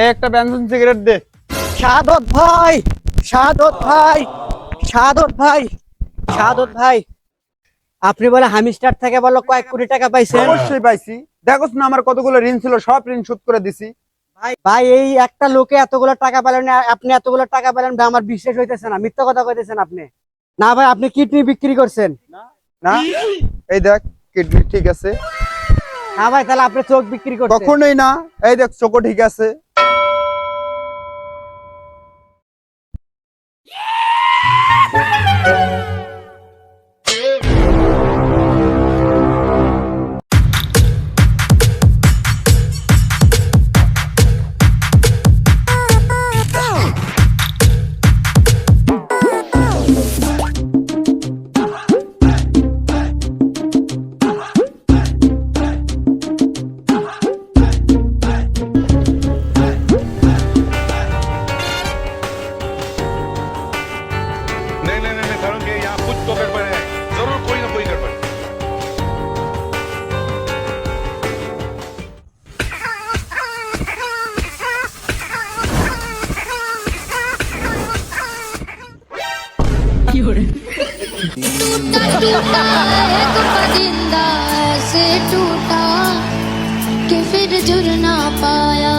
একটা benzene cigarette দে। শাহাদত ভাই, শাহাদত ভাই, শাহাদত ভাই, শাহাদত ভাই, আপনি বলে হামিস্টার থেকে বলো কয়েক কোটি টাকা পাইছেন? অবশ্যই পাইছি। দেখোস না আমার কতগুলো ঋণ ছিল, সব ঋণ শোধ করে দিছি। ভাই এই একটা লোকে এতগুলো টাকা পেলেন না, আপনি এতগুলো টাকা পেলেন ভাই, আমার বিশ্বাস হইতেছে না, মিথ্যা কথা কইতেছেন আপনি। না ভাই, আপনি কিডনি বিক্রি করছেন না, এই দেখ কিডনি ঠিক আছে। না ভাই, তাহলে আপনি চোখ বিক্রি করছেন? কখনোই না, এই দেখ চোখও ঠিক আছে। नहीं कारण कि यहाँ कुछ तो गड़बड़ है, जरूर कोई ना कोई गड़बड़। टूटा एक परिंदा ऐसे टूटा कि फिर जुड़ ना पाया।